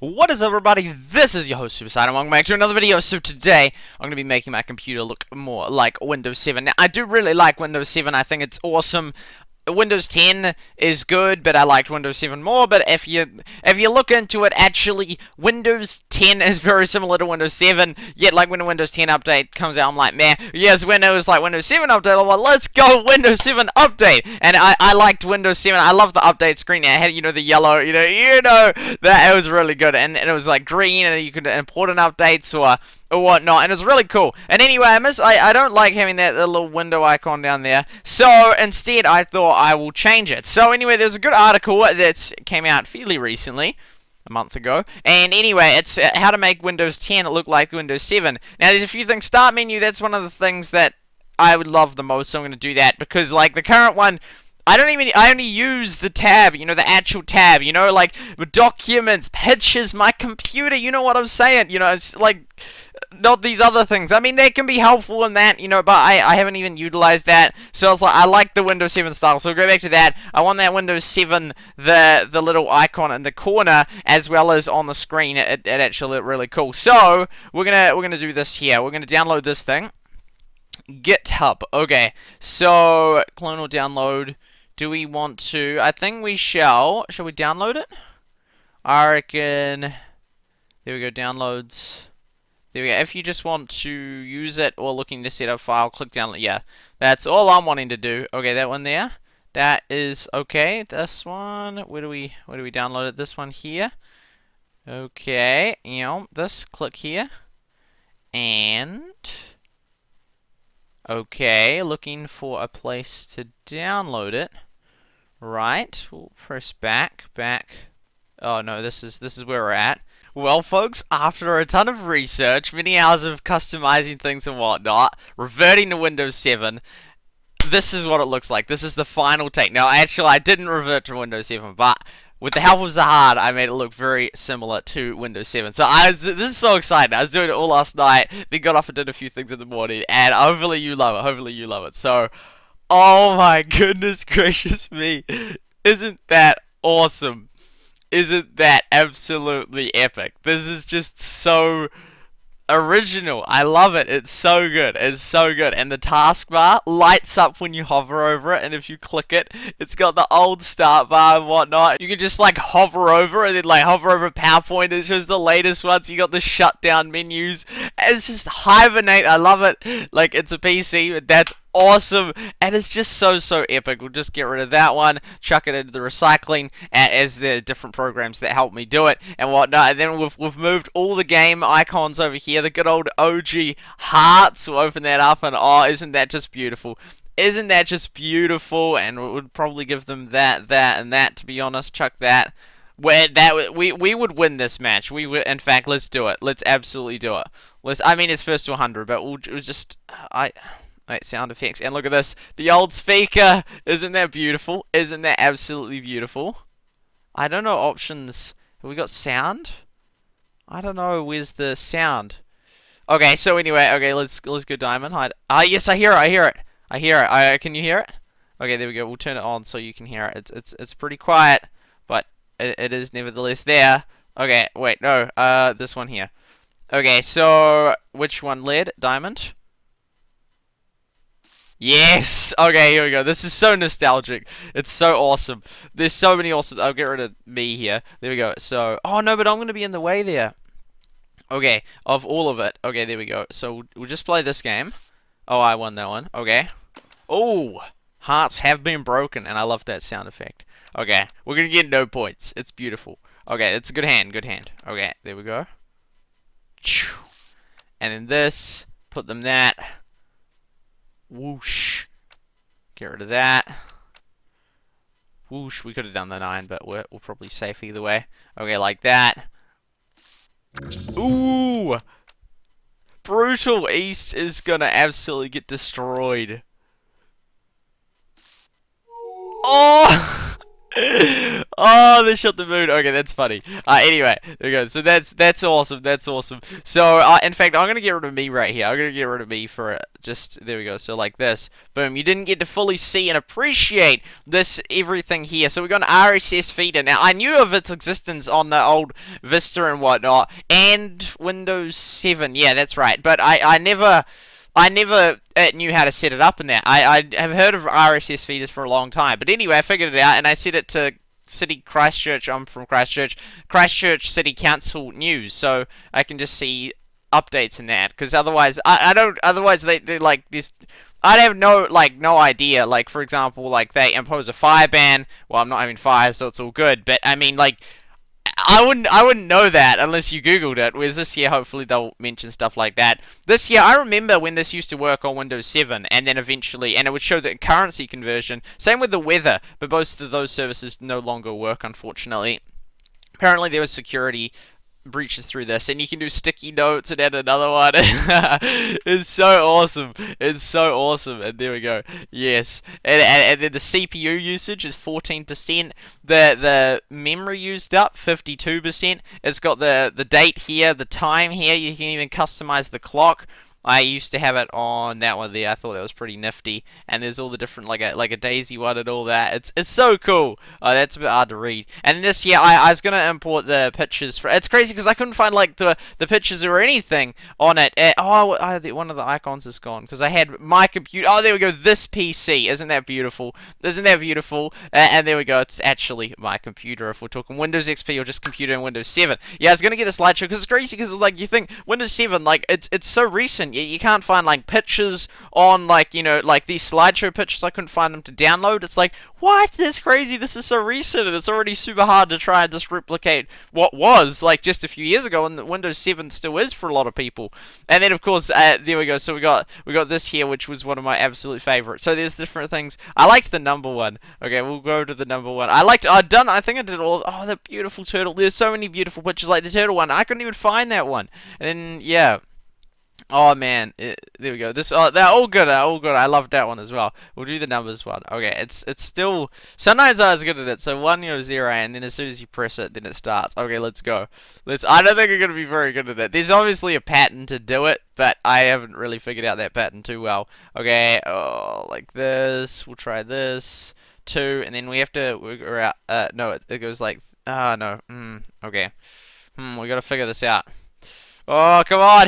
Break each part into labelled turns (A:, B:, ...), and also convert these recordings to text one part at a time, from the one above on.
A: What is up, everybody? This is your host, Suicide, and welcome back to another video. So today, I'm going to be making my computer look more like Windows 7. Now, I do really like Windows 7. I think it's awesome. Windows 10 is good, but I liked Windows 7 more. But if you look into it, actually, Windows 10 is very similar to Windows 7. Yet, like when a Windows 10 update comes out, I'm like, man, yes, when it was like Windows 7 update, I'm like, let's go Windows 7 update. And I liked Windows 7. I love the update screen. It had the yellow, that it was really good, and it was like green, and you could import an updates or whatnot, and it's really cool. And anyway, I don't like having that little window icon down there, so instead I thought I will change it. So anyway, there's a good article that came out fairly recently, a month ago, and anyway, it's how to make Windows 10 look like Windows 7. Now there's a few things. Start menu, that's one of the things that I would love the most, so I'm going to do that, because like the current one, I only use the tab, the actual tab, like documents, pictures, my computer, you know what I'm saying, it's like, not these other things. I mean, they can be helpful in that, but I haven't even utilized that, so it's like, I like the Windows 7 style, so we'll go back to that. I want that Windows 7, the little icon in the corner, as well as on the screen. It actually looked really cool, so we're gonna do this here. We're gonna download this thing, GitHub. Okay, so clone or download. Do we want to? I think we shall. Shall we download it? I reckon. There we go, downloads. There we go. If you just want to use it or looking to set up file, click download. Yeah, that's all I'm wanting to do. Okay, that one there. That is okay. This one. Where do we download it? This one here. Okay, this. Click here. And okay, looking for a place to download it. Right, we'll press back. Oh no, this is where we're at. Well, folks, after a ton of research, many hours of customizing things and whatnot, reverting to Windows 7, this is what it looks like. This is the final take. Now, actually, I didn't revert to Windows 7, but with the help of Zahad, I made it look very similar to Windows 7. So this is so exciting. I was doing it all last night, then got off and did a few things in the morning, and hopefully you love it. So, oh my goodness gracious me. Isn't that awesome? Isn't that absolutely epic? This is just so original. I love it. It's so good. It's so good. And the taskbar lights up when you hover over it, and if you click it, it's got the old start bar and whatnot. You can just like hover over and then like hover over PowerPoint. It shows the latest ones. You got the shutdown menus. It's just hibernate. I love it. Like, it's a PC, but that's awesome, and it's just so epic. We'll just get rid of that one, chuck it into the recycling, as the different programs that help me do it and whatnot. And then we've moved all the game icons over here, the good old OG hearts. We'll open that up, and oh, isn't that just beautiful? Isn't that just beautiful? And we would probably give them that, and that, to be honest. Chuck that. We would win this match. We would, in fact, let's do it. Let's absolutely do it. I mean, it's first to 100, but we'll just Right, sound effects, and look at this, the old speaker. Isn't that beautiful? Isn't that absolutely beautiful? I don't know options. Have we got sound? I don't know. Where's the sound? Okay, so anyway, okay, let's go Diamond. Hide. Ah, yes, I hear it. Can you hear it? Okay, there we go. We'll turn it on so you can hear it. It's pretty quiet, but it is nevertheless there. Okay, wait, no. This one here. Okay, so which one led? Diamond. Yes! Okay, here we go. This is so nostalgic. It's so awesome. There's so many awesome... I'll get rid of me here. There we go. So... Oh, no, but I'm going to be in the way there. Okay, of all of it. Okay, there we go. So, we'll just play this game. Oh, I won that one. Okay. Oh! Hearts have been broken, and I love that sound effect. Okay, we're going to get no points. It's beautiful. Okay, it's a good hand. Okay, there we go. And then this. Put them that. Whoosh. Get rid of that. Whoosh. We could have done the 9, but we're probably safe either way. Okay, like that. Ooh! Brutal East is gonna absolutely get destroyed. Oh! Oh, they shot the moon. Okay, that's funny. Anyway, there we go. So that's awesome. That's awesome. So, in fact, I'm gonna get rid of me right here. I'm gonna get rid of me for just there we go. So like this. Boom. You didn't get to fully see and appreciate this everything here. So we got an RSS feeder. Now I knew of its existence on the old Vista and whatnot, and Windows 7. Yeah, that's right. But I never. Knew how to set it up in there. I have heard of RSS feeders for a long time. But anyway, I figured it out and I set it to City Christchurch. I'm from Christchurch. Christchurch City Council news. So I can just see updates in that. Because otherwise, I don't. Otherwise, they like this. I'd have no idea. Like for example, like they impose a fire ban. Well, I'm not having fire, so it's all good. But I mean, like I wouldn't know that unless you googled it. Whereas this year, hopefully they'll mention stuff like that. This year, I remember when this used to work on Windows 7, and then eventually, and it would show the currency conversion. Same with the weather, but both of those services no longer work, unfortunately. Apparently, there was security breaches through this, and you can do sticky notes and add another one. It's so awesome. It's so awesome. And there we go. Yes. And then the CPU usage is 14%. The memory used up 52%. It's got the date here, the time here. You can even customize the clock. I used to have it on that one there. I thought that was pretty nifty. And there's all the different like a daisy one and all that. It's so cool. That's a bit hard to read. And this year I was gonna import the pictures for. It's crazy because I couldn't find like the pictures or anything on it. One of the icons is gone because I had my computer. Oh, there we go. This PC. Isn't that beautiful? Isn't that beautiful? And there we go. It's actually my computer. If we're talking Windows XP or just computer in Windows 7. Yeah, I was gonna get a slideshow because it's crazy because like you think Windows 7 like it's so recent. You can't find like pictures on like like these slideshow pictures. I couldn't find them to download. It's like what? That's crazy. This is so recent and it's already super hard to try and just replicate what was like just a few years ago, and Windows 7 still is for a lot of people. And then of course there we go. So we got this here, which was one of my absolute favorites. So there's different things. I liked the number one. Okay, we'll go to the number one. I think I did all. Oh, the beautiful turtle. There's so many beautiful pictures like the turtle one. I couldn't even find that one. And then yeah. Oh man, there we go. They're all good. All good. I loved that one as well. We'll do the numbers one. Okay, it's still. Sometimes I was good at it. So 1 0, and then as soon as you press it, then it starts. Okay, let's go. I don't think I'm gonna be very good at it. There's obviously a pattern to do it, but I haven't really figured out that pattern too well. Okay, like this. We'll try this 2, and then we have to work out. No, it goes like. No. Okay. We gotta figure this out. Oh, come on!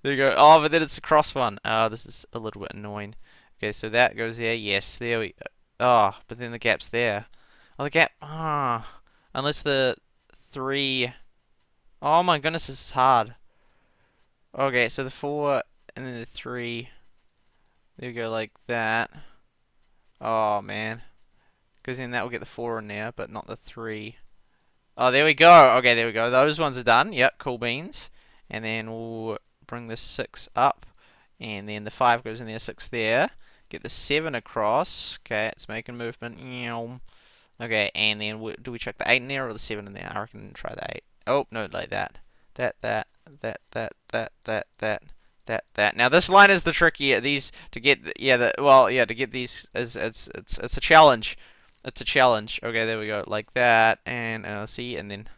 A: There you go. Oh, but then it's a cross one. Oh, this is a little bit annoying. Okay, so that goes there. Yes, there we go. Oh, but then the gap's there. Oh, the gap. Unless the 3. Oh my goodness, this is hard. Okay, so the 4 and then the 3. There we go, like that. Oh, man. Because then that will get the 4 in there, but not the 3. Oh, there we go. Okay, there we go. Those ones are done. Yep, cool beans. And then we'll bring the 6 up, and then the 5 goes in there, 6 there. Get the 7 across. Okay, it's making movement. Okay, and then do we check the 8 in there or the 7 in there? I reckon try the 8. Oh no, like that. That. Now this line is the tricky. These to get to get these is it's a challenge. It's a challenge. Okay, there we go, like that, and see, and then.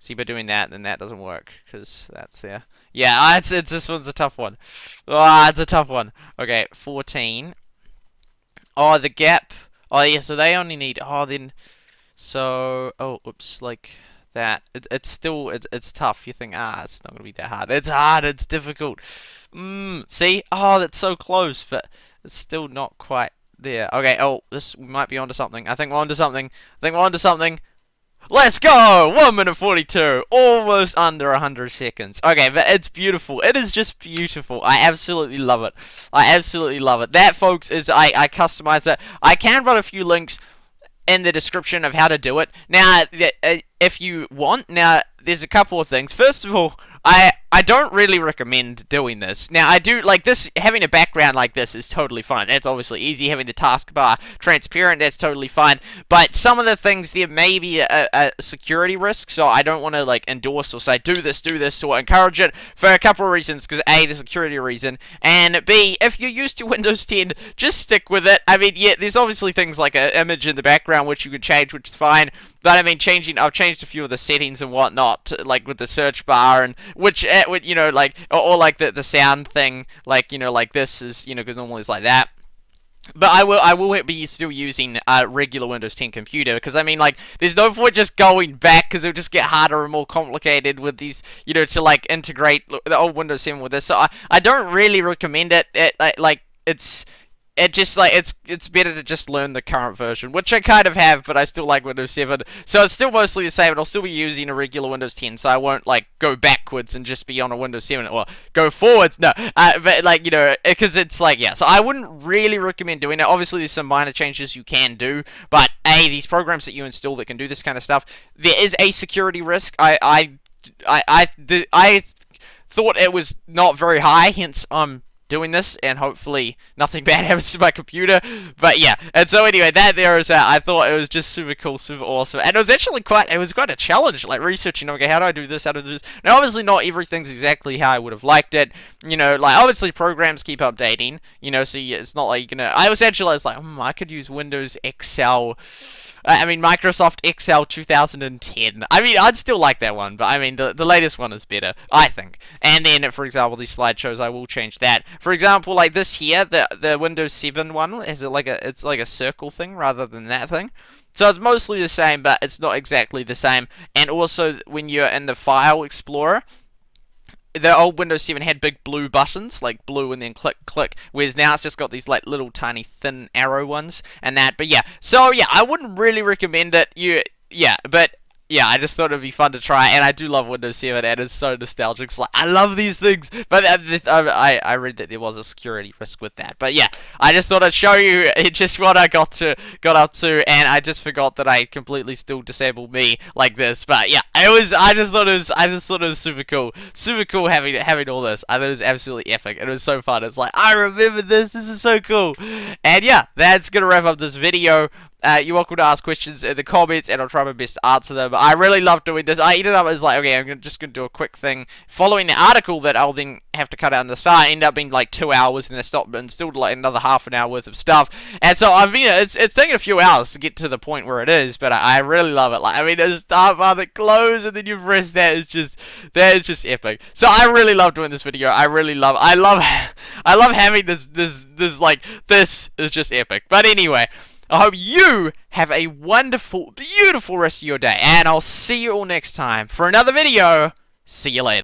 A: See, by doing that, then that doesn't work, because that's there. Yeah, it's this one's a tough one. It's a tough one. Okay, 14. Oh, the gap. Oh, yeah, so they only need... Oh, then... So... Oh, oops, like that. It's still... It's tough. You think, it's not going to be that hard. It's hard. It's difficult. See? Oh, that's so close, but it's still not quite there. Okay, we might be onto something. I think we're onto something. Let's go! 1 minute 42. Almost under 100 seconds. Okay, but it's beautiful. It is just beautiful. I absolutely love it. That, folks, is I customize it. I can put a few links in the description of how to do it. Now, if you want, now, there's a couple of things. First of all, I don't really recommend doing this. Now, I do, like, this, having a background like this is totally fine. That's obviously easy. Having the taskbar transparent, that's totally fine. But some of the things, there may be a security risk, so I don't want to, like, endorse or say, do this, or encourage it for a couple of reasons, because A, the security reason, and B, if you're used to Windows 10, just stick with it. I mean, yeah, there's obviously things like an image in the background, which you can change, which is fine. But I mean, I've changed a few of the settings and whatnot, like with the search bar, and which, you know, like, or like the sound thing, like, you know, like this is, you know, because normally it's like that. But I will be still using a regular Windows 10 computer, because I mean, like, there's no point just going back, because it'll just get harder and more complicated with these, you know, to like integrate the old Windows 7 with this. So I don't really recommend it. It just, like, it's better to just learn the current version, which I kind of have, but I still like Windows 7, so it's still mostly the same, and I'll still be using a regular Windows 10, so I won't, like, go backwards and just be on a Windows 7, or go forwards, no, but, like, you know, because it's, like, yeah, so I wouldn't really recommend doing it. Obviously, there's some minor changes you can do, but, A, these programs that you install that can do this kind of stuff, there is a security risk. I thought it was not very high, hence, doing this, and hopefully nothing bad happens to my computer. But yeah, and so anyway, that there is that. I thought it was just super cool, super awesome, and it was actually quite a challenge, like researching, okay, how do I do this, how do I do this. Now obviously not everything's exactly how I would have liked it, you know, like obviously programs keep updating, you know, so it's not like, you know, I was like, I could use Windows Excel, I mean, Microsoft Excel 2010. I mean, I'd still like that one, but I mean, the latest one is better, I think. And then, for example, these slideshows, I will change that. For example, like this here, the Windows 7 one, it's like a circle thing rather than that thing. So it's mostly the same, but it's not exactly the same. And also, when you're in the File Explorer, the old Windows 7 had big blue buttons, like blue and then click, click, whereas now it's just got these like little tiny thin arrow ones and that. But yeah, so yeah, I wouldn't really recommend it. But yeah, I just thought it'd be fun to try, and I do love Windows 7, and it's so nostalgic. It's like, I love these things, but I read that there was a security risk with that. But yeah, I just thought I'd show you just what I got up to, and I just forgot that I completely still disabled me like this. But yeah, I just thought it was super cool having all this. I thought it was absolutely epic. It was so fun. It's like, I remember this. This is so cool. And yeah, that's gonna wrap up this video. You're welcome to ask questions in the comments, and I'll try my best to answer them. I really love doing this. I ended up as like, okay, I'm just gonna do a quick thing following the article that I'll then have to cut out in the start. It ended up being like 2 hours, and I stopped and still like another half an hour worth of stuff. And so it's taken a few hours to get to the point where it is, but I really love it. Like, I mean, the start bar, the close, and then you press that is just epic. So I really love doing this video. I love having this like, this is just epic. But anyway, I hope you have a wonderful, beautiful rest of your day, and I'll see you all next time for another video. See you later.